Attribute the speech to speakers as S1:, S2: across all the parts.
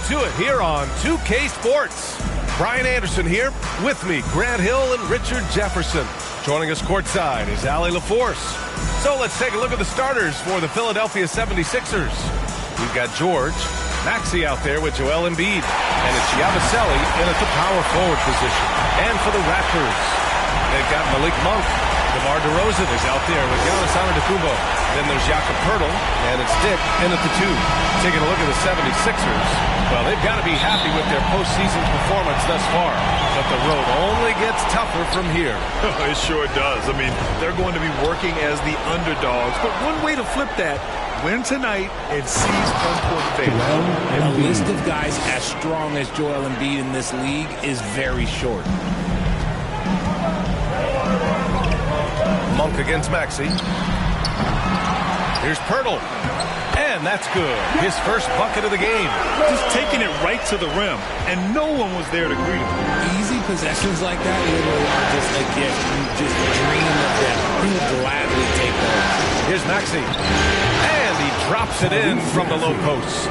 S1: to it here on 2K Sports. Brian Anderson here, with me, Grant Hill and Richard Jefferson. Joining us courtside is Allie LaForce. So let's take a look at the starters for the Philadelphia 76ers. We've got George, Maxey out there with Joel Embiid, and it's Yabusele in at the power forward position. And for the Raptors, they've got Malik Monk. DeMar DeRozan is out there with Giannis Antetokounmpo. Then there's Jakob Poeltl, and it's Dick in at the 2. Taking a look at the 76ers, well, they've got to be happy with their postseason performance thus far. But the road only gets tougher from here.
S2: It sure does. I mean, they're going to be working as the underdogs. But one way to flip that, win tonight and seize home court advantage.
S3: A list of guys as strong as Joel Embiid in this league is very short.
S1: Monk against Maxey. Here's Poeltl. And that's good. His first bucket of the game.
S2: Just taking it right to the rim, and no one was there to greet him.
S3: Easy possessions like that literally are just a gift. You just dream of them. He would gladly take those.
S1: Here's Maxey. And he drops it in from the low post.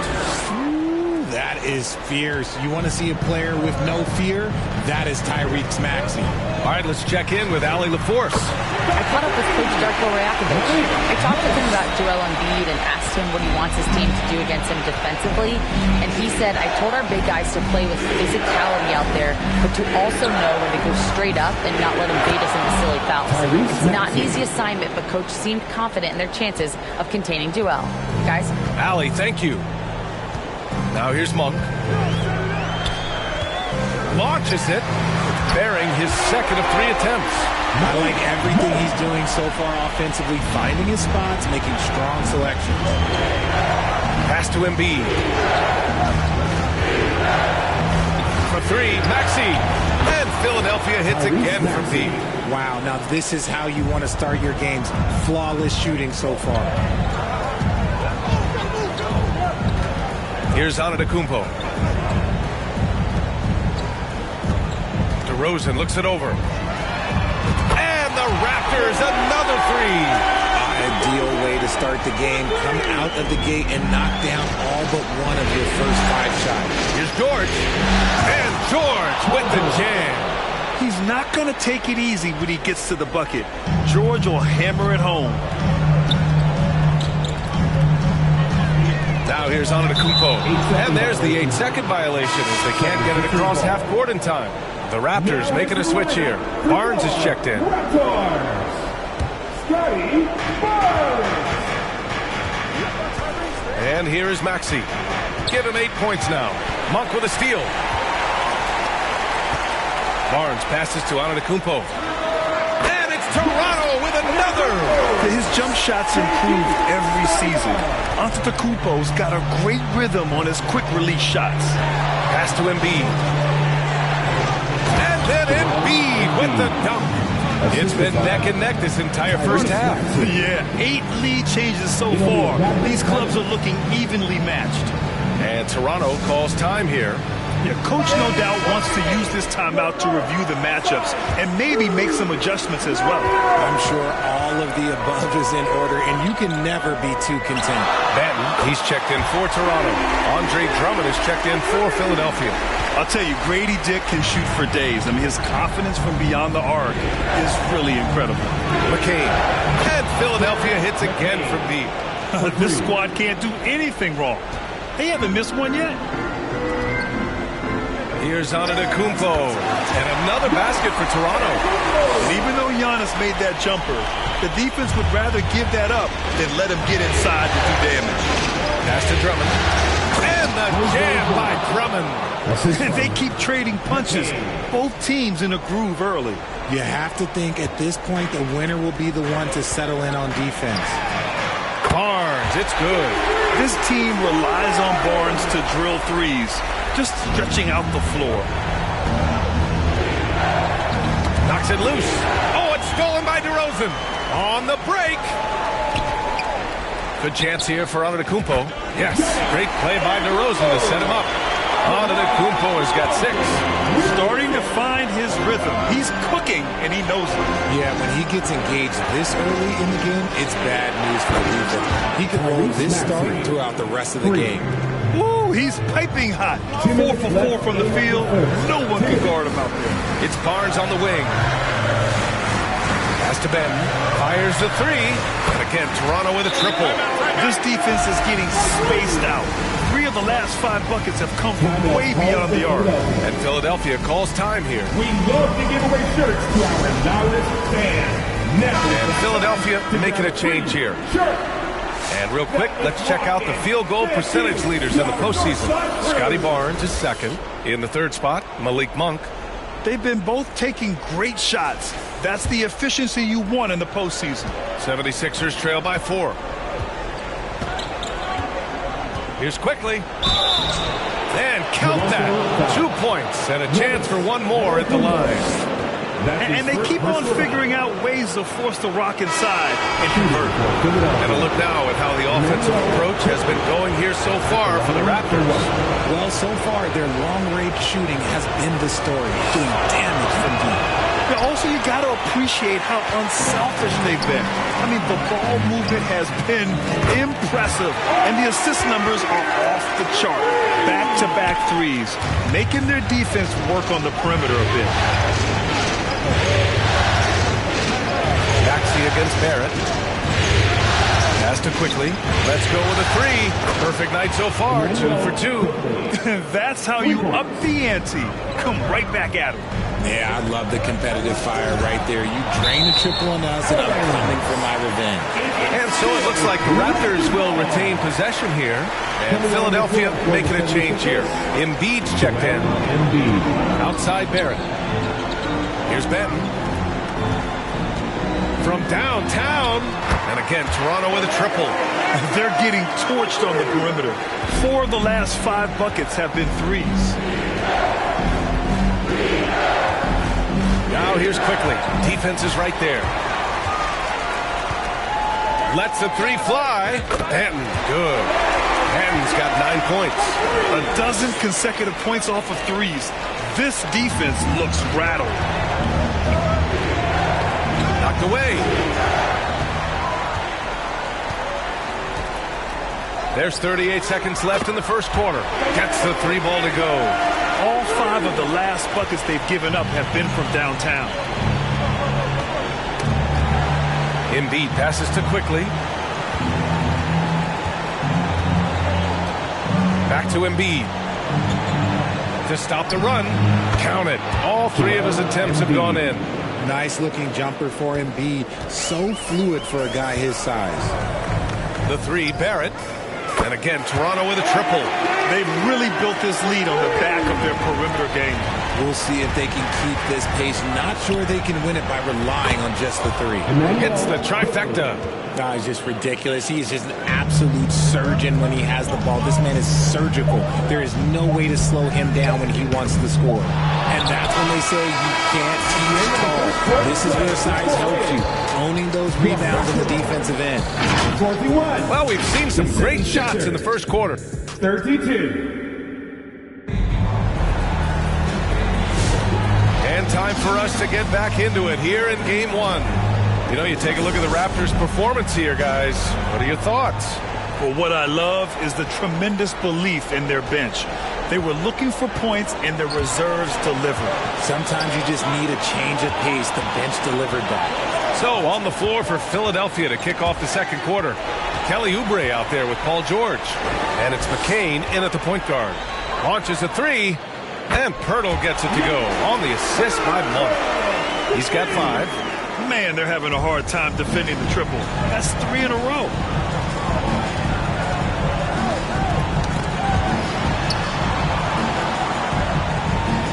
S3: Ooh, that is fierce. You want to see a player with no fear? That is Tyrese Maxey.
S1: All right, let's check in with Allie LaForce.
S4: I caught up with Coach Darko Rajakovic. I talked with him about Joel Embiid and asked him what he wants his team to do against him defensively. And he said, I told our big guys to play with physicality out there, but to also know when to go straight up and not let him bait us into silly fouls. It's not an easy assignment, but Coach seemed confident in their chances of containing Joel. Guys?
S1: Allie, thank you. Now here's Monk. Launches it, bearing his second of 3 attempts.
S3: I like everything he's doing so far offensively, finding his spots, making strong selections.
S1: Pass to Embiid. For 3, Maxey. And Philadelphia hits again from deep.
S3: Wow, now this is how you want to start your games. Flawless shooting so far.
S1: Here's Antetokounmpo. DeRozan looks it over. And the Raptors, another 3.
S3: Ideal way to start the game. Come out of the gate and knock down all but one of your first 5 shots.
S1: Here's George. And George with the jam.
S2: He's not going to take it easy when he gets to the bucket. George will hammer it home.
S1: Now here's Antetokounmpo. And there's the 8-second violation as they can't get it across half court in time. The Raptors making a switch here. Barnes is checked in. And here is Maxey. Give him 8 points now. Monk with a steal. Barnes passes to Antetokounmpo. And it's Toronto with another.
S2: His jump shots improved every season. Antetokounmpo's got a great rhythm on his quick release shots.
S1: Pass to Embiid. Then Embiid with the dunk. It's been neck and neck this entire first half.
S2: Yeah, 8 lead changes so far. These clubs are looking evenly matched.
S1: And Toronto calls time here.
S2: Yeah, Coach no doubt wants to use this timeout to review the matchups and maybe make some adjustments as well.
S3: I'm sure all of the above is in order, and you can never be too content.
S1: Banton, he's checked in for Toronto. Andre Drummond is checked in for Philadelphia.
S2: I'll tell you, Grady Dick can shoot for days. I mean, his confidence from beyond the arc is really incredible.
S1: McCain. And Philadelphia hits again from deep.
S2: This squad can't do anything wrong. They haven't missed one yet.
S1: Here's Antetokounmpo. And another basket for Toronto.
S2: And even though Giannis made that jumper, the defense would rather give that up than let him get inside to do damage.
S1: Pass to Drummond. And the jam by Drummond.
S2: They keep trading punches. Both teams in a groove early.
S3: You have to think at this point the winner will be the one to settle in on defense.
S1: Barnes, it's good.
S2: This team relies on Barnes to drill threes, just stretching out the floor.
S1: Knocks it loose. Oh, it's stolen by DeRozan. On the break. Good chance here for Antetokounmpo. Yes, great play by DeRozan to set him up. Antetokounmpo has got 6.
S2: Starting to find his rhythm. He's cooking, and he knows it.
S3: Yeah, when he gets engaged this early in the game, it's bad news for the defense. He could roll this start throughout the rest of the game.
S2: Ooh, he's piping hot. 4 for 4 from the field. No one can guard him out there.
S1: It's Barnes on the wing. Pass to Ben. Fires the three. And again, Toronto with a triple.
S2: This defense is getting spaced out. 3 of the last 5 buckets have come from way beyond the arc.
S1: And Philadelphia calls time here.
S5: We love to give away shirts to our loudest fans. Now,
S1: And Philadelphia making a change here. And real quick, let's check out the field goal percentage leaders in the postseason. Scotty Barnes is second. In the third spot, Malik Monk.
S2: They've been both taking great shots. That's the efficiency you want in the postseason.
S1: 76ers trail by 4. Here's quickly. And count that. 2 points and a chance for one more at the line.
S2: And they keep on figuring out ways to force the rock inside and convert.
S1: And a look now at how the offensive approach has been going here so far for the Raptors.
S3: Well, so far, their long-range shooting has been the story, doing damage from deep.
S2: But also, you got to appreciate how unselfish they've been. I mean, the ball movement has been impressive, and the assist numbers are off the chart. Back-to-back threes, making their defense work on the perimeter a bit.
S1: Maxey against Barrett. Pass to quickly. Let's go with a three. Perfect night so far. 2 for 2.
S2: That's how you up the ante. Come right back at him.
S3: Yeah, I love the competitive fire right there. You drain the triple on us, and I'm coming for my revenge.
S1: And so it looks like the Raptors will retain possession here. And Philadelphia making a change here. Embiid's checked in. Outside Barrett. Here's Benton. From downtown. And again, Toronto with a triple.
S2: They're getting torched on the perimeter. 4 of the last 5 buckets have been threes.
S1: Now here's quickly. Defense is right there. Lets the three fly. Benton, good. Benton's got 9 points.
S2: A dozen consecutive points off of threes. This defense looks rattled.
S1: Knocked away. There's 38 seconds left in the first quarter. Gets the 3 ball to go.
S2: All 5 of the last buckets they've given up have been from downtown.
S1: Embiid passes to quickly. Back to Embiid. To stop the run. Count it. All 3 of his attempts have gone in.
S3: Nice looking jumper for Embiid. So fluid for a guy his size.
S1: The 3, Barrett. And again, Toronto with a triple.
S2: They've really built this lead on the back of their perimeter game.
S3: We'll see if they can keep this pace. Not sure they can win it by relying on just the 3.
S1: Hits the trifecta.
S3: No, he's just ridiculous. He is just an absolute surgeon when he has the ball. This man is surgical. There is no way to slow him down when he wants to score. And that's when they say you can't teach tall. This is where size helps you. Owning those rebounds on the defensive end.
S5: 41.
S1: Well, we've seen some great shots in the first quarter.
S5: 32.
S1: And time for us to get back into it here in Game 1. You know, you take a look at the Raptors' performance here, guys. What are your thoughts?
S2: Well, what I love is the tremendous belief in their bench. They were looking for points, and their reserves delivered.
S3: Sometimes you just need a change of pace. The bench delivered that.
S1: So, on the floor for Philadelphia to kick off the second quarter. Kelly Oubre out there with Paul George. And it's McCain in at the point guard. Launches a 3, and Pirtle gets it to go on the assist by Monk. He's got 5.
S2: Man, they're having a hard time defending the triple. That's 3 in a row.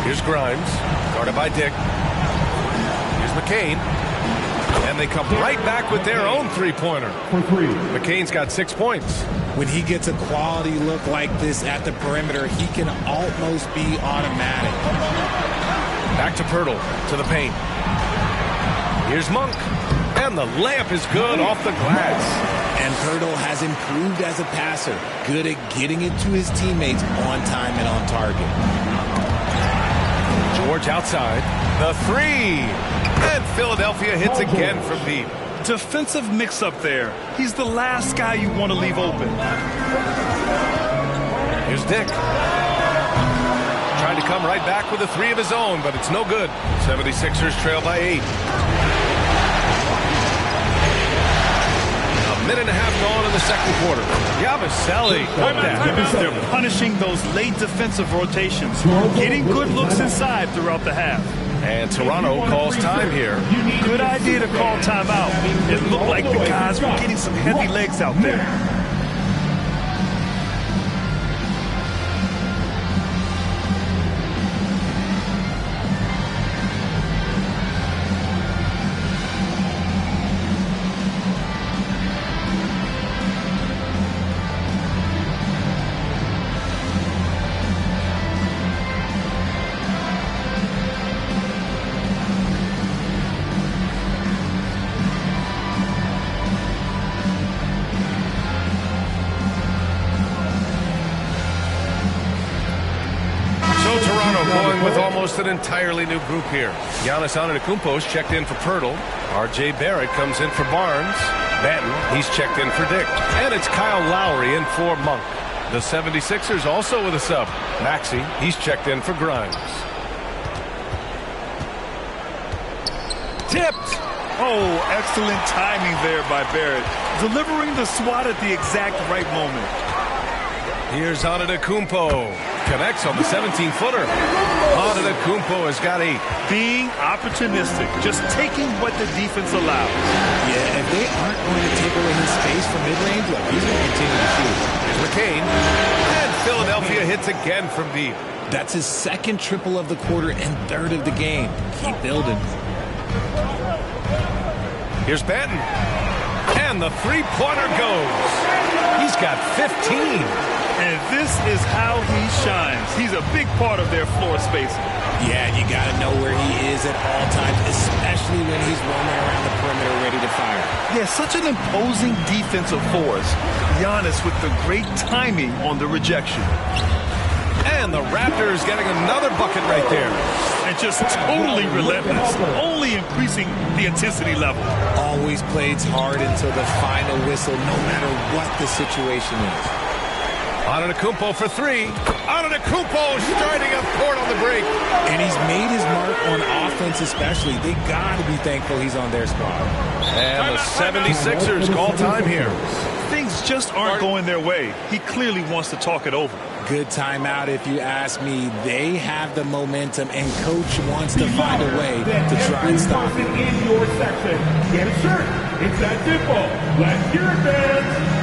S1: Here's Grimes, guarded by Dick. Here's McCain. And they come right back with their own three-pointer. McCain's got 6 points.
S3: When he gets a quality look like this at the perimeter, he can almost be automatic.
S1: Back to Pirtle, to the paint. Here's Monk. And the layup is good off the glass.
S3: And Pirtle has improved as a passer. Good at getting it to his teammates on time and on target.
S1: George outside. The 3. And Philadelphia hits again from deep.
S2: Defensive mix-up there. He's the last guy you want to leave open.
S1: Here's Dick. Trying to come right back with a three of his own, but it's no good. 76ers trail by 8. A minute and a half gone in the second quarter. Yabusele.
S2: They're punishing those late defensive rotations, getting good looks inside throughout the half.
S1: And Toronto calls time here.
S2: Good idea to call timeout. It looked like the guys were getting some heavy legs out there.
S1: With almost an entirely new group here. Giannis Antetokounmpo is checked in for Pirtle. R.J. Barrett comes in for Barnes. Banton, he's checked in for Dick. And it's Kyle Lowry in for Monk. The 76ers also with a sub. Maxey, he's checked in for Grimes. Tipped!
S2: Oh, excellent timing there by Barrett. Delivering the swat at the exact right moment.
S1: Here's Antetokounmpo. Connects on the 17-footer. Antetokounmpo has got 8.
S2: Being opportunistic, just taking what the defense allows.
S3: Yeah, if they aren't going to take away his space from mid-range, look, he's going to continue to shoot.
S1: Here's McCain. And Philadelphia hits again from deep.
S3: That's his second triple of the quarter and third of the game. Keep building.
S1: Here's Banton. And the three-pointer goes. He's got 15.
S2: And this is how he shines. He's a big part of their floor spacing.
S3: Yeah, you got to know where he is at all times, especially when he's roaming around the perimeter ready to fire.
S2: Yeah, such an imposing defensive force. Giannis with the great timing on the rejection.
S1: And the Raptors getting another bucket right there.
S2: And just totally relentless, only increasing the intensity level.
S3: Always plays hard until the final whistle, no matter what the situation is.
S1: Antetokounmpo for 3. Antetokounmpo striding up court on the break.
S3: And he's made his mark on offense especially. They got to be thankful he's on their squad.
S1: And the 76ers call time here.
S2: Things just aren't going their way. He clearly wants to talk it over.
S3: Good timeout if you ask me. They have the momentum, and Coach wants to find a way to try and stop it.
S5: In your section, get a shirt. It's that simple. Let's hear it, fans.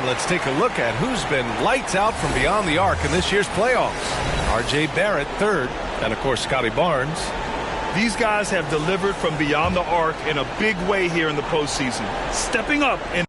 S1: Let's take a look at who's been lights out from beyond the arc in this year's playoffs. R.J. Barrett, 3rd, and of course Scotty Barnes.
S2: These guys have delivered from beyond the arc in a big way here in the postseason, stepping up and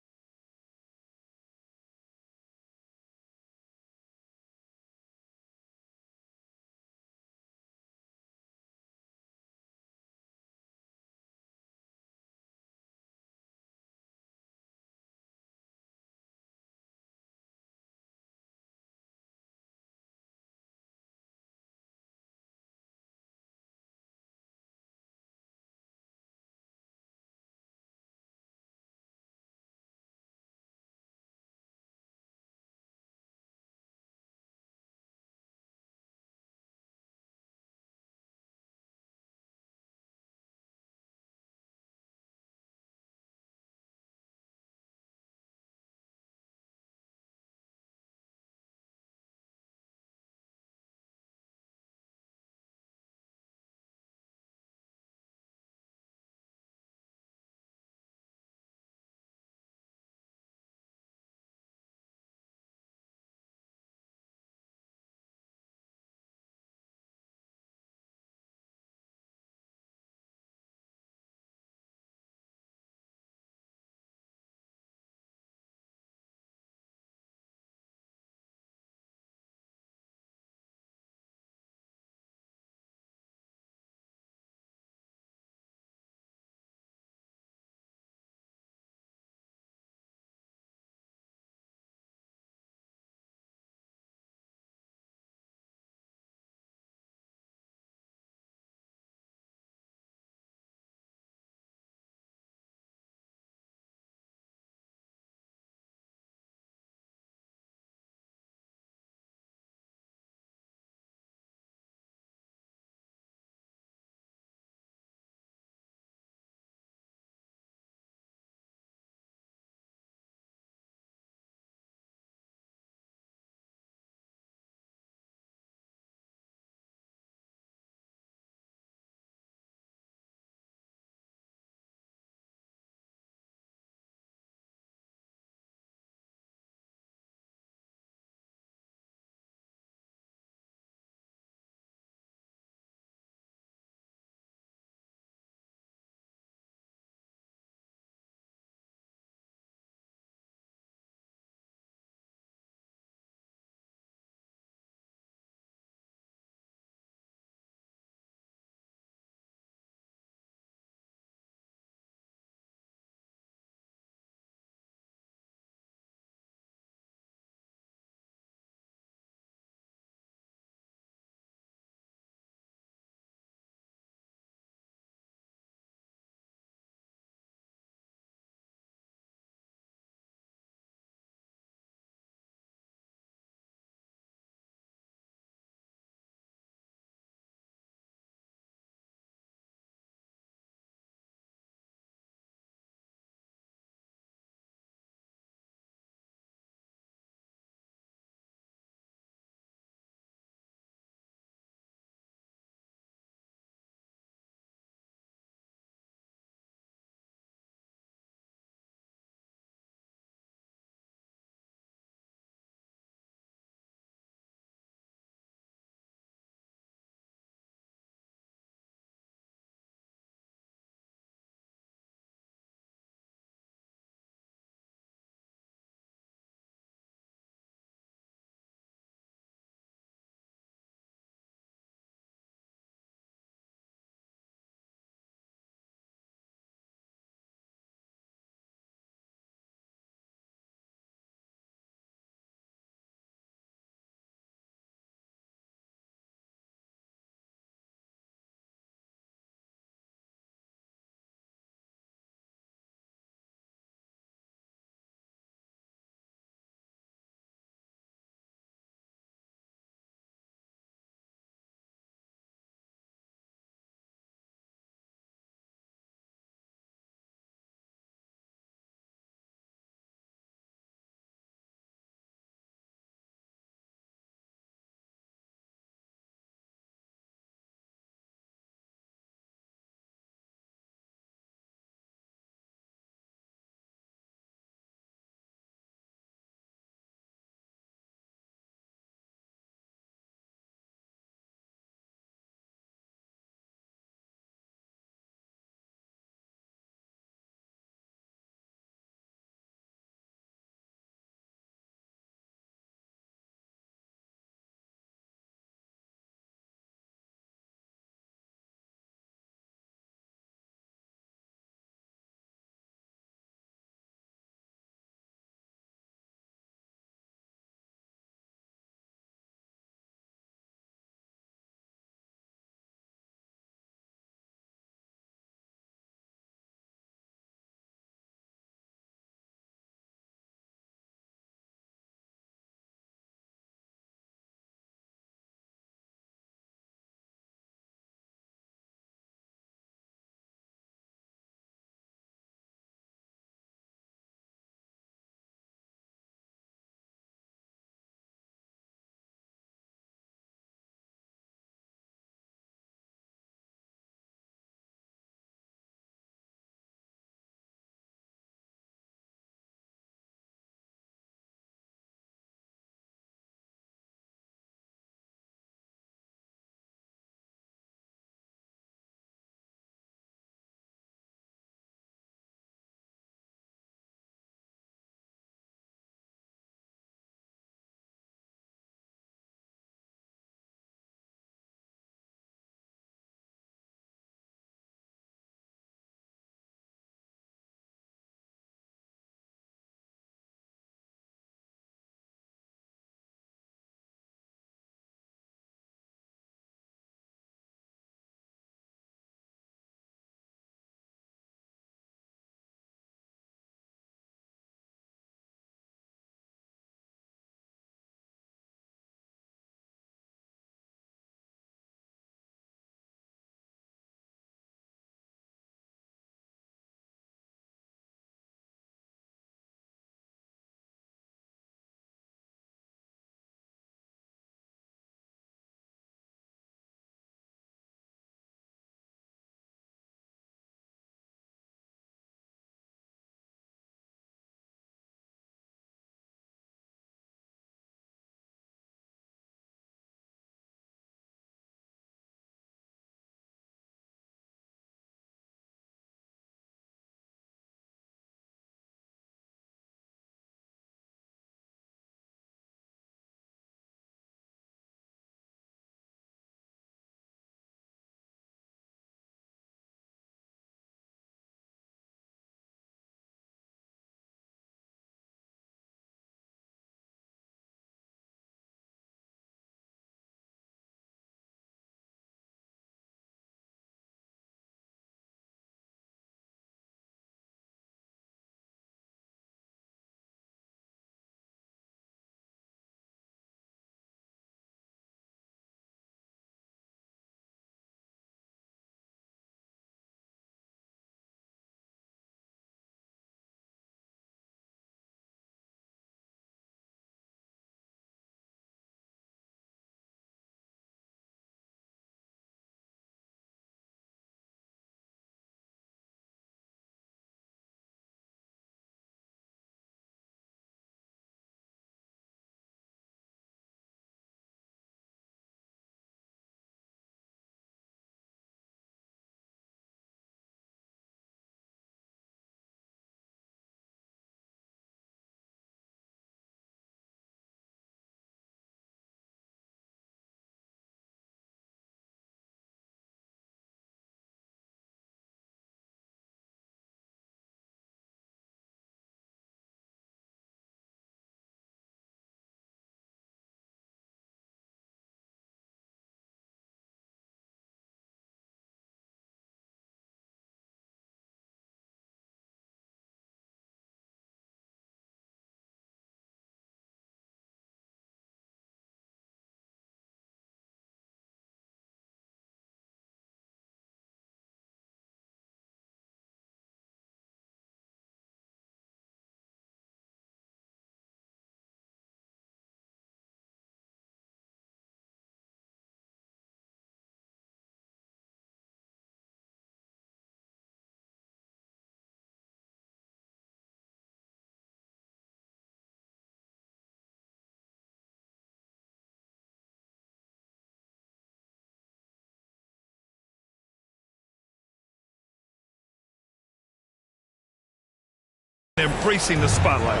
S2: Embracing the spotlight.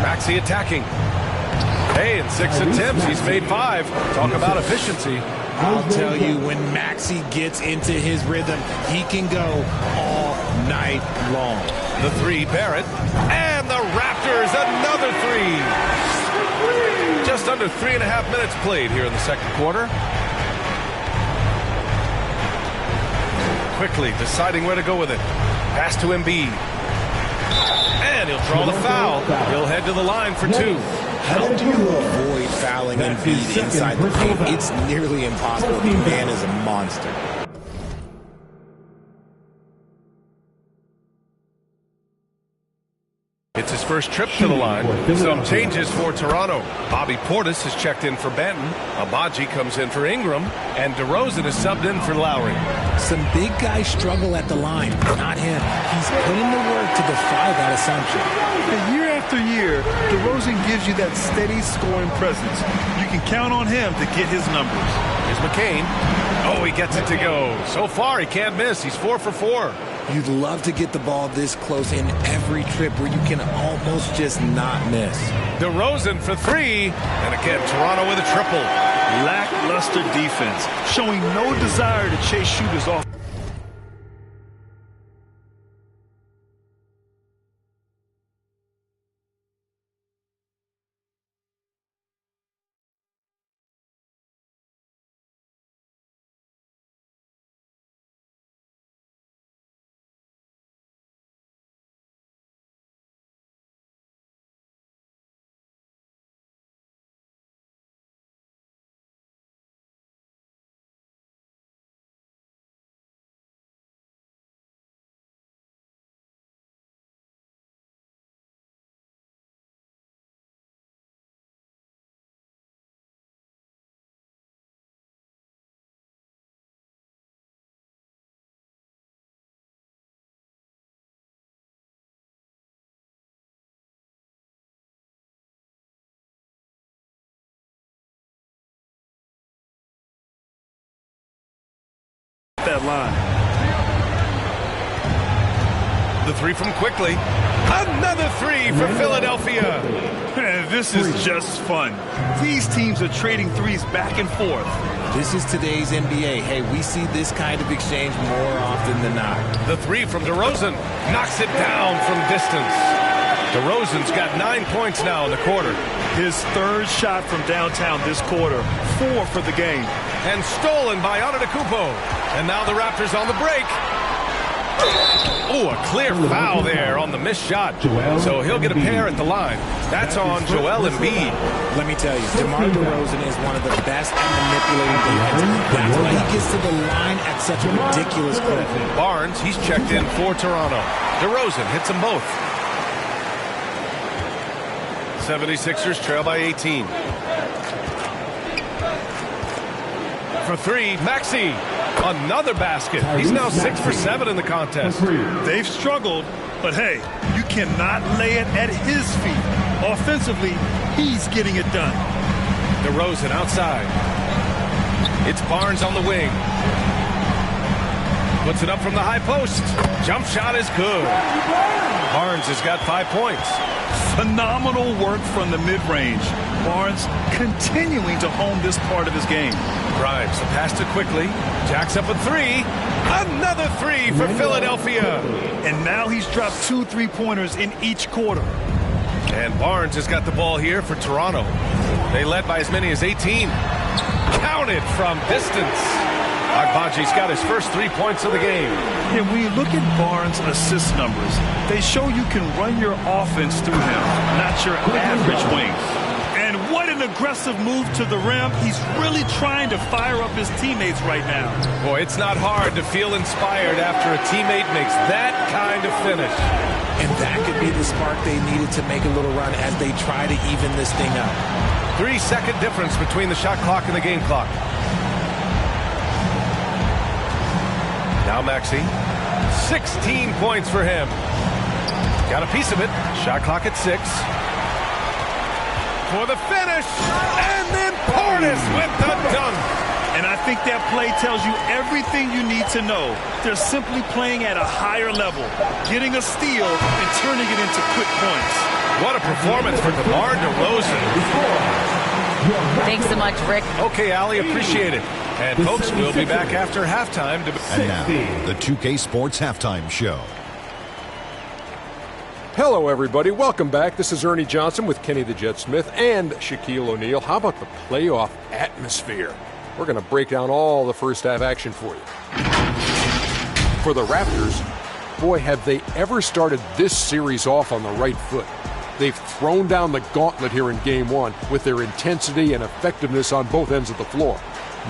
S1: Maxey attacking. Hey, in 6 attempts, he's made 5. Talk about efficiency.
S3: I'll tell you, when Maxey gets into his rhythm, he can go all night long.
S1: The 3, Barrett. And the Raptors, another 3. Just under 3.5 minutes played here in the second quarter. Quickly deciding where to go with it. Pass to Embiid. And he'll draw the foul. He'll head to the line for 2.
S3: How do you avoid fouling Embiid inside the paint? It's nearly impossible. The man is a monster.
S1: It's his first trip to the line. Some changes for Toronto. Bobby Portis has checked in for Banton. Abaji comes in for Ingram. And DeRozan is subbed in for Lowry.
S3: Some big guys struggle at the line. Not him. He's put in the work to defy that assumption.
S2: Year after year, DeRozan gives you that steady scoring presence. You can count on him to get his numbers.
S1: Here's McCain. Oh, he gets it to go. So far, he can't miss. He's 4 for 4.
S3: You'd love to get the ball this close in every trip where you can almost just not miss.
S1: DeRozan for 3. And again, Toronto with a triple.
S2: Lackluster defense, showing no desire to chase shooters off. That line.
S1: The 3 from Quickly. Another 3 for Philadelphia.
S2: This is just fun. These teams are trading threes back and forth.
S3: This is today's NBA. Hey, we see this kind of exchange more often than not.
S1: The 3 from DeRozan. Knocks it down from distance. DeRozan's got 9 points now in the quarter.
S2: His 3rd shot from downtown this quarter. 4 for the game.
S1: And stolen by Antetokounmpo. And now the Raptors on the break. Oh, a clear foul there on the missed shot. So he'll get a pair at the line. That's on Joel Embiid.
S3: Let me tell you, DeMar DeRozan is one of the best at manipulating defense. That's why he gets to the line at such a ridiculous clip.
S1: Barnes, he's checked in for Toronto. DeRozan hits them both. 76ers trail by 18. For 3, Maxey. Another basket. He's now 6 for 7 in the contest.
S2: They've struggled, but hey, you cannot lay it at his feet. Offensively, he's getting it done.
S1: DeRozan outside. It's Barnes on the wing. Puts it up from the high post. Jump shot is good. Barnes has got 5 points.
S2: Phenomenal work from the mid-range. Barnes continuing to hone this part of his game.
S1: Grimes, the pass to Quickly. Jacks up a 3. Another 3 for Philadelphia.
S2: And now he's dropped 2 3-pointers in each quarter.
S1: And Barnes has got the ball here for Toronto. They led by as many as 18. Counted from distance. Agbaji's got his first 3 points of the game.
S2: And when you look at Barnes' assist numbers, they show you can run your offense through him, not your average wing. And what an aggressive move to the rim. He's really trying to fire up his teammates right now.
S1: Boy, it's not hard to feel inspired after a teammate makes that kind of finish.
S3: And that could be the spark they needed to make a little run as they try to even this thing up.
S1: 3-second difference between the shot clock and the game clock. Now Maxey. 16 points for him. Got a piece of it. Shot clock at 6. For the finish. And then Portis with the dunk.
S2: And I think that play tells you everything you need to know. They're simply playing at a higher level, getting a steal and turning it into quick points.
S1: What a performance for DeMar DeRozan.
S4: Thanks so much, Rick.
S1: Okay, Allie, appreciate it. And folks, we'll be back after halftime.
S6: And now, the 2K Sports Halftime Show.
S7: Hello, everybody. Welcome back. This is Ernie Johnson with Kenny the Jet Smith and Shaquille O'Neal. How about the playoff atmosphere? We're going to break down all the first half action for you. For the Raptors, boy, have they ever started this series off on the right foot. They've thrown down the gauntlet here in Game 1 with their intensity and effectiveness on both ends of the floor.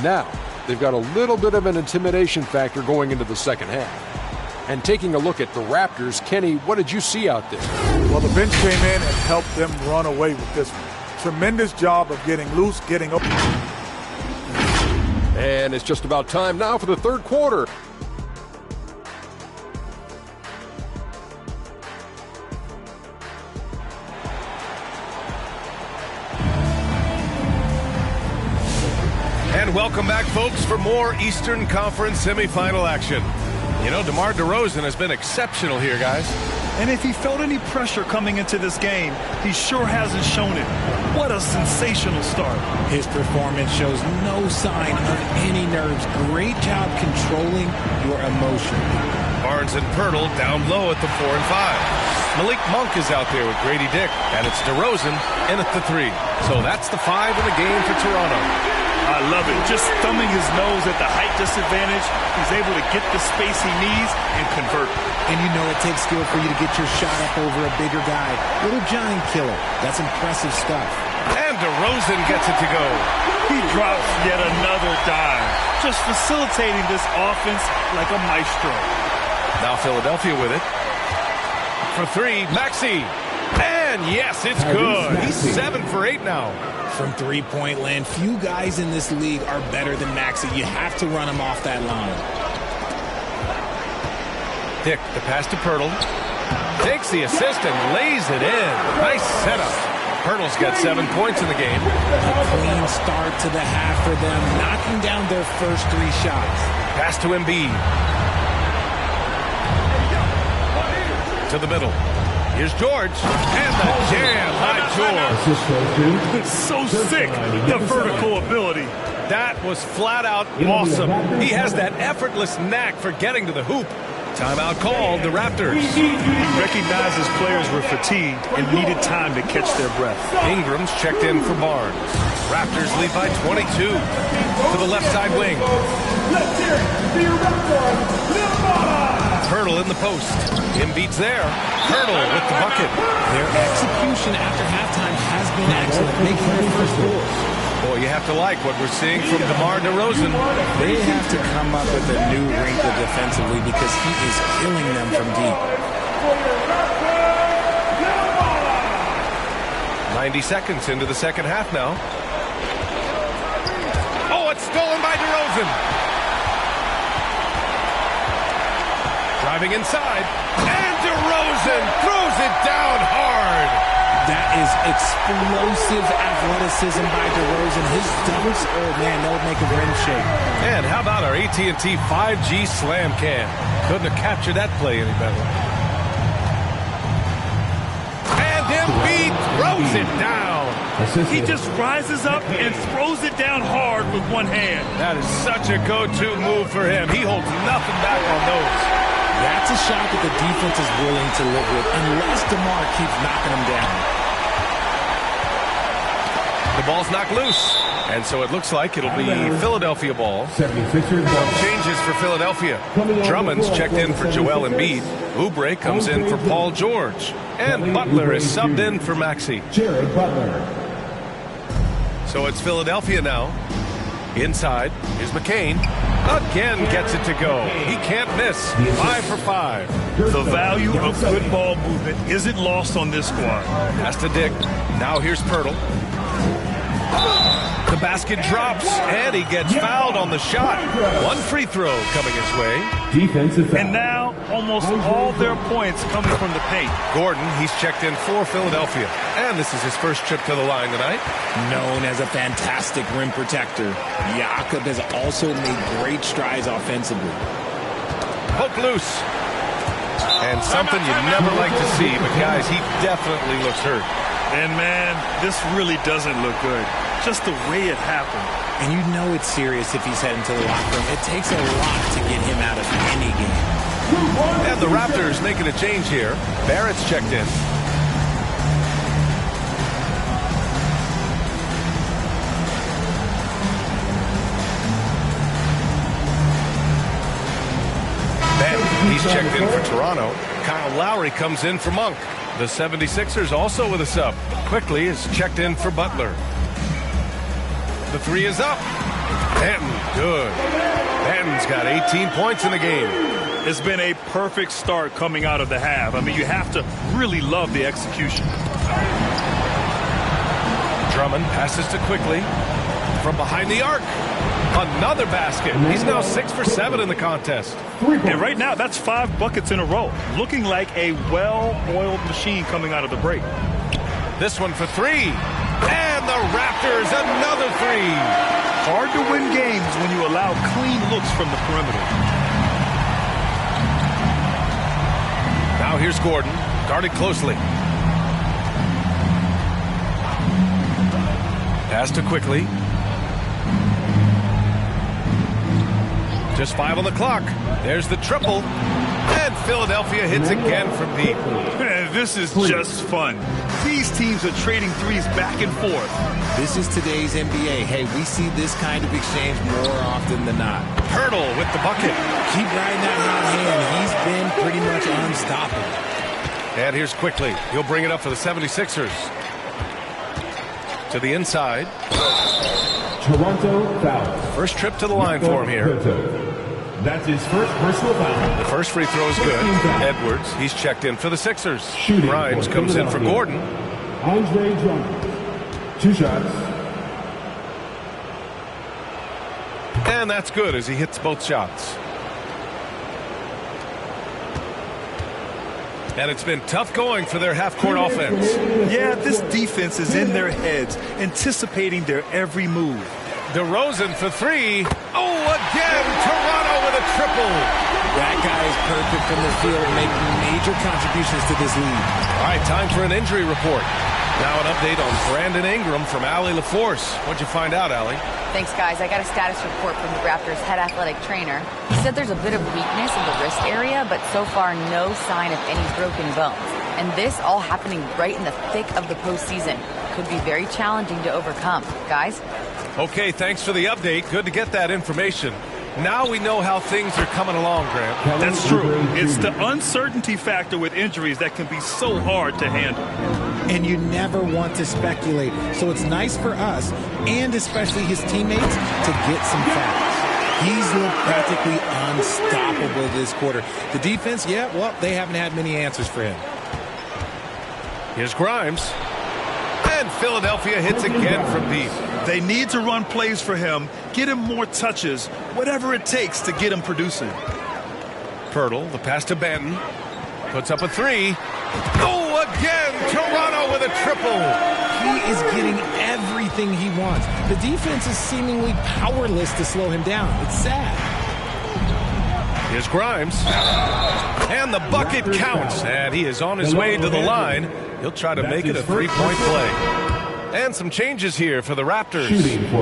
S7: Now, they've got a little bit of an intimidation factor going into the second half. And taking a look at the Raptors, Kenny, what did you see out there?
S8: Well, the bench came in and helped them run away with this one. Tremendous job of getting loose, getting open.
S7: And it's just about time now for the third quarter.
S1: And welcome back, folks, for more Eastern Conference semifinal action. You know, DeMar DeRozan has been exceptional here, guys.
S2: And if he felt any pressure coming into this game, he sure hasn't shown it. What a sensational start.
S3: His performance shows no sign of any nerves. Great job controlling your emotion.
S1: Barnes and Pirtle down low at the 4 and 5. Malik Monk is out there with Grady Dick, and it's DeRozan in at the 3. So that's the 5 in the game for Toronto.
S2: I love it. Just thumbing his nose at the height disadvantage, he's able to get the space he needs and convert.
S3: And you know it takes skill for you to get your shot up over a bigger guy. Little giant killer. That's impressive stuff.
S1: And DeRozan gets it to go.
S2: He drops yet another dime, just facilitating this offense like a maestro.
S1: Now Philadelphia with it. For 3, Maxey. And yes, it's good. He's 7 for 8 now.
S3: From three-point land, few guys in this league are better than Maxey. You have to run him off that line.
S1: Dick, the pass to Pirtle. Takes the assist and lays it in. Nice setup. Pirtle's got 7 points in the game.
S3: A clean start to the half for them, knocking down their first 3 shots.
S1: Pass to Embiid. To the middle. Here's George. And the jam by George.
S2: It's so sick, the vertical ability.
S1: That was flat out awesome. He has that effortless knack for getting to the hoop. Timeout called the Raptors.
S2: He recognized his players were fatigued and needed time to catch their breath.
S1: Ingram's checked in for Barnes. Raptors lead by 22. To the left side wing. Pirtle in the post. Embiid's there. Pirtle with the bucket.
S3: Their execution after halftime has been excellent, making their first goals.
S1: Boy, you have to like what we're seeing from DeMar DeRozan.
S3: They have to come up with a new wrinkle defensively because he is killing them from deep.
S1: 90 seconds into the second half now. Oh, it's stolen by DeRozan. Driving inside. And DeRozan throws it down hard.
S3: That is explosive athleticism by DeRozan. His dunks, oh man, that would make a rim shake.
S1: And how about our AT&T 5G slam cam? Couldn't have captured that play any better. And Embiid throws it down.
S2: He just rises up and throws it down hard with one hand.
S1: That is such a go-to move for him. He holds nothing back on those.
S3: That's a shot that the defense is willing to live with unless DeMar keeps knocking him down.
S1: The ball's knocked loose. And so it looks like it'll be Philadelphia ball. Some changes for Philadelphia. Drummond's checked in for Joel Embiid. Oubre comes in for Paul George. And Butler is subbed in for Maxey.
S5: Jared Butler.
S1: So it's Philadelphia now. Inside, here's McCain. Again gets it to go. He can't miss. 5 for 5.
S2: The value of good ball movement isn't lost on this squad.
S1: Pass to Dick. Now here's Pirtle. The basket drops, and he gets fouled on the shot. One free throw coming his way.
S5: Defensive foul.
S2: And now almost all their points coming from the paint.
S1: Gordon, he's checked in for Philadelphia. And this is his first trip to the line tonight.
S3: Known as a fantastic rim protector, Jakob has also made great strides offensively.
S1: Poke loose. And something you never like to see, but guys, he definitely looks hurt.
S2: And man, this really doesn't look good. Just the way it happened.
S3: And you know it's serious if he's heading to the locker room. It takes a lot to get him out of any game.
S1: And the Raptors making a change here. Barrett's checked in. He's checked in for Toronto. Kyle Lowry comes in for Monk. The 76ers also with a sub. Quickly is checked in for Butler. The three is up. Benton, good. Benton's got 18 points in the game.
S2: It's been a perfect start coming out of the half. I mean, you have to really love the execution.
S1: Drummond passes to Quickly from behind the arc. Another basket. He's now 6 for 7 in the contest.
S2: And right now, that's 5 buckets in a row. Looking like a well-oiled machine coming out of the break.
S1: This one for 3. And the Raptors, another 3.
S2: Hard to win games when you allow clean looks from the perimeter.
S1: Now here's Gordon, guarded closely. Pass to Quickly. Just 5 on the clock. There's the triple. And Philadelphia hits again from deep.
S2: This is just fun. These teams are trading threes back and forth.
S3: This is today's NBA. Hey, we see this kind of exchange more often than not.
S1: Hurdle with the bucket.
S3: Keep riding that hot hand. He's been pretty much unstoppable.
S1: And here's Quickly. He'll bring it up for the 76ers. To the inside.
S5: Toronto foul.
S1: First trip to the line for him here.
S5: That's his first personal foul.
S1: The first free throw is good. Edwards, he's checked in for the Sixers. Grimes comes in for Gordon.
S5: Andre Drummond. 2 shots.
S1: And that's good as he hits both shots. And it's been tough going for their half-court offense.
S2: Yeah, this defense is in their heads, anticipating their every move.
S1: DeRozan for 3. Oh, again, Toronto with a triple.
S3: That guy is perfect from the field, making major contributions to this league.
S1: All right, time for an injury report. Now an update on Brandon Ingram from Allie LaForce. What'd you find out, Allie?
S4: Thanks, guys. I got a status report from the Raptors' head athletic trainer. He said there's a bit of weakness in the wrist area, but so far no sign of any broken bones. And this all happening right in the thick of the postseason. Could be very challenging to overcome. Guys?
S1: Okay, thanks for the update. Good to get that information. Now we know how things are coming along, Grant.
S2: That's true. It's the uncertainty factor with injuries that can be so hard to handle.
S3: And you never want to speculate. So it's nice for us, and especially his teammates, to get some facts. He's looked practically unstoppable this quarter. The defense, yeah, well, they haven't had many answers for him.
S1: Here's Grimes. And Philadelphia hits again from deep.
S2: They need to run plays for him, get him more touches, whatever it takes to get him producing.
S1: Pirtle, the pass to Benton. Puts up a 3. Oh, again, Toronto with a triple.
S3: He is getting everything he wants. The defense is seemingly powerless to slow him down. It's sad.
S1: Here's Grimes. And the bucket counts. And he is on his way to the line. He'll try to make it a 3-point play. And some changes here for the Raptors.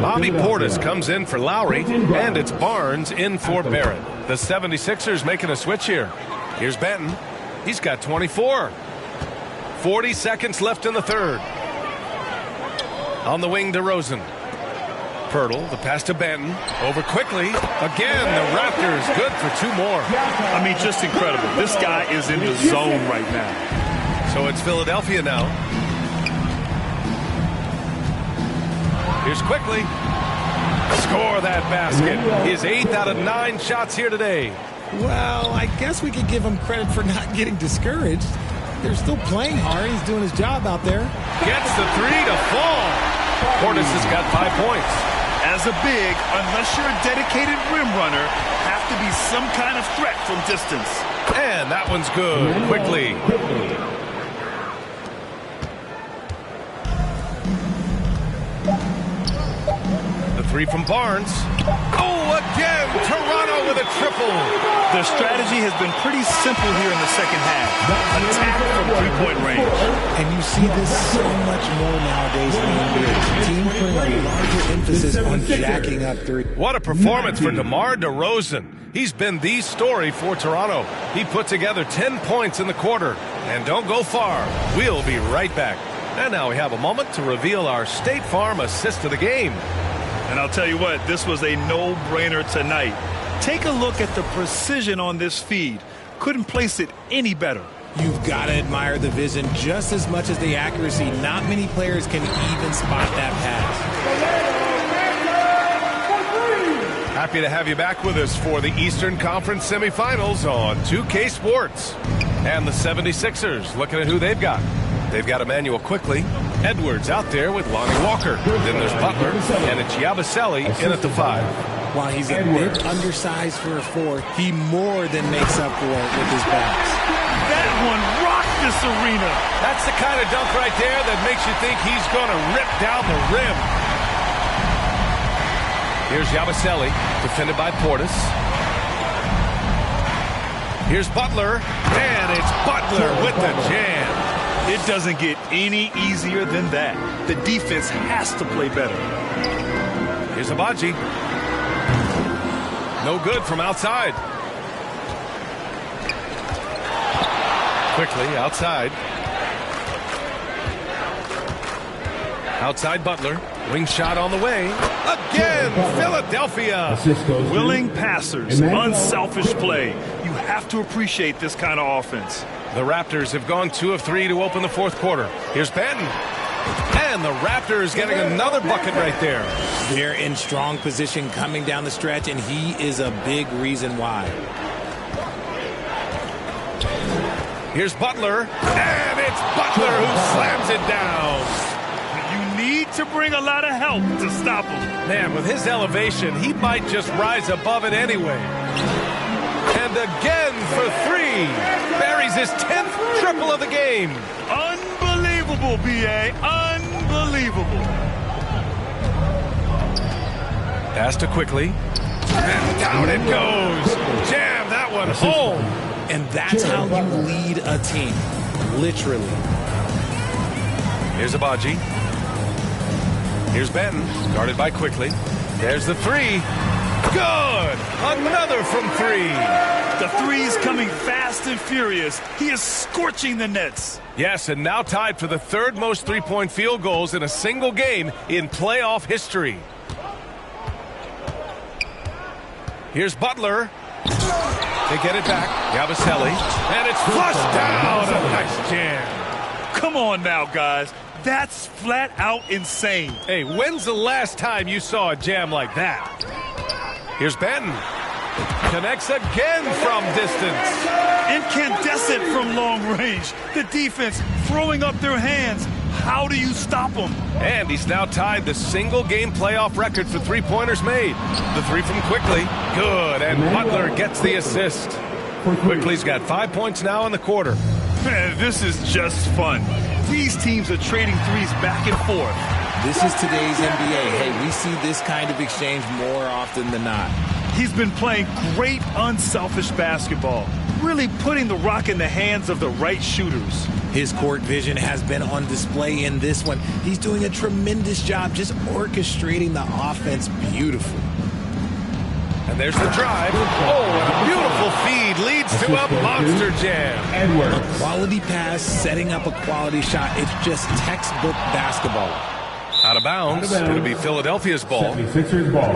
S1: Bobby Portis comes in for Lowry, and it's Barnes in for Barrett. The 76ers making a switch here. Here's Benton. He's got 24. 40 seconds left in the third. On the wing, DeRozan. Pirtle, the pass to Benton. Over quickly. Again, the Raptors good for 2 more.
S2: I mean, just incredible. This guy is in the zone right now.
S1: So it's Philadelphia now. Here's Quickly. Score that basket. His 8th out of 9 shots here today.
S3: Well, I guess we could give him credit for not getting discouraged. They're still playing hard. He's doing his job out there.
S1: Gets the 3 to fall. Portis has got 5 points.
S2: As a big, unless you're a dedicated rim runner, have to be some kind of threat from distance.
S1: And that one's good. Quickly. The three from Barnes. Oh, again! Toronto with a triple.
S2: Their strategy has been pretty simple here in the second half. Attack from three-point range.
S3: And you see this so much more nowadays in the NBA. Teams putting a larger emphasis on jacking up three.
S1: What a performance for DeMar DeRozan. He's been the story for Toronto. He put together 10 points in the quarter. And don't go far. We'll be right back. And now we have a moment to reveal our State Farm assist of the game.
S2: And I'll tell you what, this was a no-brainer tonight. Take a look at the precision on this feed. Couldn't place it any better.
S3: You've got to admire the vision just as much as the accuracy. Not many players can even spot that pass.
S1: Happy to have you back with us for the Eastern Conference semifinals on 2K Sports. And the 76ers, looking at who they've got. They've got Emmanuel Quickly, Edwards out there with Lonnie Walker. Then there's Butler, and it's Yabusele in at the 5.
S3: While he's a bit undersized for a 4, he more than makes up for it with his pass.
S2: That one rocked this arena.
S1: That's the kind of dunk right there that makes you think he's going to rip down the rim. Here's Yabusele, defended by Portis. Here's Butler, and it's Butler with the jam.
S2: It doesn't get any easier than that. The defense has to play better.
S1: Here's Abaji. No good from outside. Quickly outside. Outside Butler. Wing shot on the way. Again, Philadelphia.
S2: Willing passers, unselfish play. You have to appreciate this kind of offense.
S1: The Raptors have gone 2 of 3 to open the fourth quarter. Here's Benton. And the Raptors getting another bucket right there.
S3: They're in strong position coming down the stretch, and he is a big reason why.
S1: Here's Butler. And it's Butler who slams it down.
S2: You need to bring a lot of help to stop him.
S1: Man, with his elevation, he might just rise above it anyway. And again for 3. Buries his 10th triple of the game.
S2: Unbelievable, B.A. Unbelievable.
S1: Pass to Quickly. And down it goes. Jam that one home.
S3: And that's how you lead a team. Literally.
S1: Here's Abaji. Here's Benton. Guarded by Quickly. There's the 3. Good! Another from 3.
S2: The three's coming fast and furious. He is scorching the nets.
S1: Yes, and now tied for the 3rd most three-point field goals in a single game in playoff history. Here's Butler. They get it back. Yabusele. And it's flushed down. A nice jam.
S2: Come on now, guys. That's flat out insane.
S1: Hey, when's the last time you saw a jam like that? Here's Benton. Connects again from distance.
S2: Incandescent from long range. The defense throwing up their hands. How do you stop them?
S1: And he's now tied the single-game playoff record for three-pointers made. The 3 from Quickly. Good, and Butler gets the assist. Quickly's got 5 points now in the quarter.
S2: Man, this is just fun. These teams are trading threes back and forth.
S3: This is today's NBA. Hey, we see this kind of exchange more often than not.
S2: He's been playing great, unselfish basketball, really putting the rock in the hands of the right shooters.
S3: His court vision has been on display in this one. He's doing a tremendous job just orchestrating the offense beautifully.
S1: And there's the drive. Oh, and a beautiful feed leads to a monster jam.
S3: A quality pass, setting up a quality shot. It's just textbook basketball.
S1: Out of bounds. It'll be Philadelphia's ball.
S5: 76ers ball.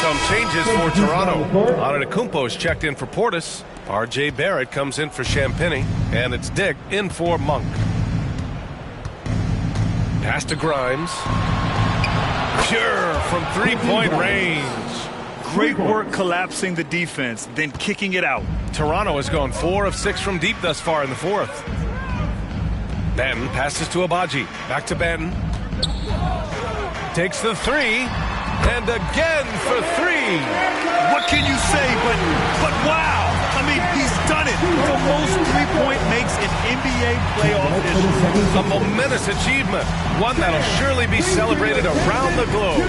S1: Some changes for Toronto. Antetokounmpo's checked in for Portis. R.J. Barrett comes in for Champagnie. And it's Dick in for Monk. Pass to Grimes. Pure from three-point range.
S2: Great work collapsing the defense, then kicking it out.
S1: Toronto has gone 4 of 6 from deep thus far in the fourth. Benton passes to Abaji. Back to Benton. Takes the three, and again for three.
S2: What can you say but wow? I mean, he's done it. The most three-point makes in NBA playoff history.
S1: A momentous achievement, one that'll surely be celebrated around the globe.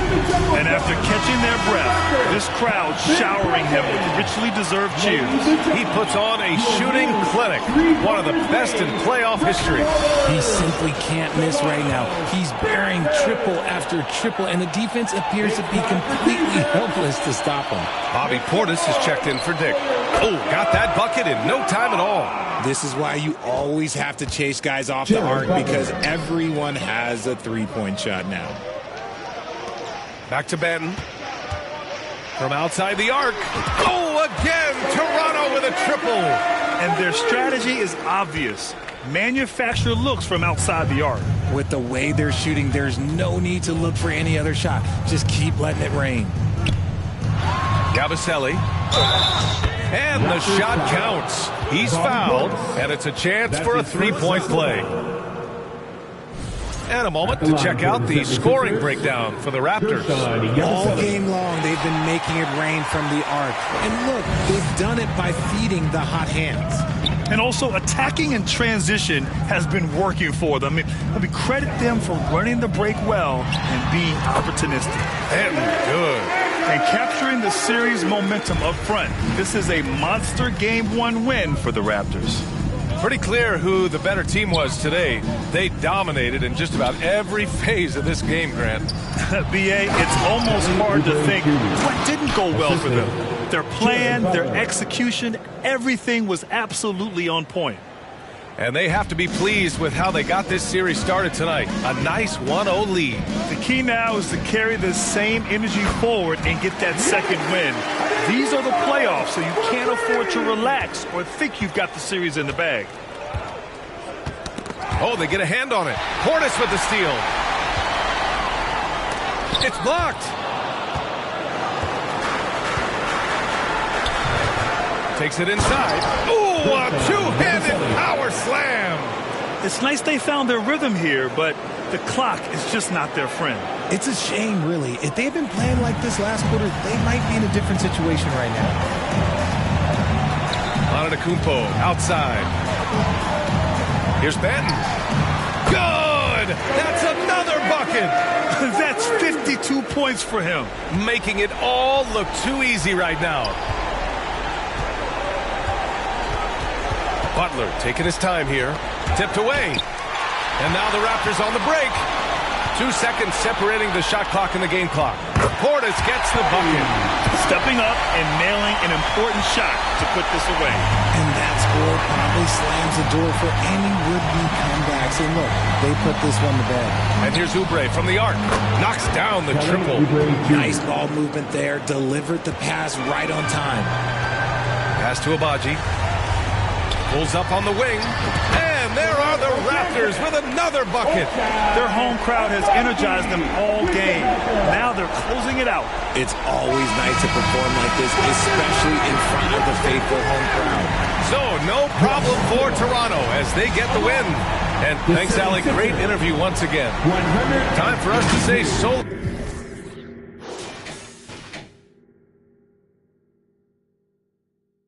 S2: And after catching their breath, this crowd showering him with richly deserved cheers.
S1: He puts on a shooting clinic, one of the best in playoff history.
S3: He simply can't miss right now. He's bearing triple after triple, and the defense appears to be completely helpless to stop him.
S1: Bobby Portis has checked in for Dick. Oh, got that bucket in no time at all.
S3: This is why you always have to chase guys off the arc, because everyone has a three-point shot now.
S1: Back to Benton. From outside the arc. Oh, again, Toronto with a triple.
S2: And their strategy is obvious. Manufacture looks from outside the arc.
S3: With the way they're shooting, there's no need to look for any other shot. Just keep letting it rain.
S1: Gabaselli. And the shot counts. He's fouled, and it's a chance for a three-point play. And a moment to check out the scoring breakdown for the Raptors.
S3: All game long, they've been making it rain from the arc. And look, they've done it by feeding the hot hands.
S2: And also, attacking in transition has been working for them. I mean, credit them for running the break well and being opportunistic.
S1: And good.
S2: And capturing the series momentum up front. This is a monster Game 1 win for the Raptors.
S1: Pretty clear who the better team was today. They dominated in just about every phase of this game, Grant.
S2: B.A., it's almost hard to think what didn't go well for them. Their plan, their execution, everything was absolutely on point.
S1: And they have to be pleased with how they got this series started tonight. A nice 1-0 lead.
S2: The key now is to carry this same energy forward and get that second win. These are the playoffs, so you can't afford to relax or think you've got the series in the bag.
S1: Oh, they get a hand on it. Portis with the steal. It's blocked. Takes it inside. Ooh, a two-handed power slam.
S2: It's nice they found their rhythm here, but the clock is just not their friend.
S3: It's a shame, really. If they'd been playing like this last quarter, they might be in a different situation right now.
S1: Antetokounmpo outside. Here's Benton. Good! That's another bucket!
S2: That's 52 points for him.
S1: Making it all look too easy right now. Butler taking his time here. Tipped away. And now the Raptors on the break. 2 seconds separating the shot clock and the game clock. Portis gets the bucket.
S2: Stepping up and nailing an important shot to put this away.
S3: And that score probably slams the door for any would-be comebacks. And look, they put this one to bed.
S1: And here's Oubre from the arc. Knocks down the triple.
S3: Nice ball movement there. Delivered the pass right on time.
S1: Pass to Abaji. Pulls up on the wing. And there are the Raptors with another bucket.
S2: Their home crowd has energized them all game. Now they're closing it out.
S3: It's always nice to perform like this, especially in front of the faithful home crowd.
S1: So, no problem for Toronto as they get the win. And thanks, Allie. Great interview once again. Time for us to say so.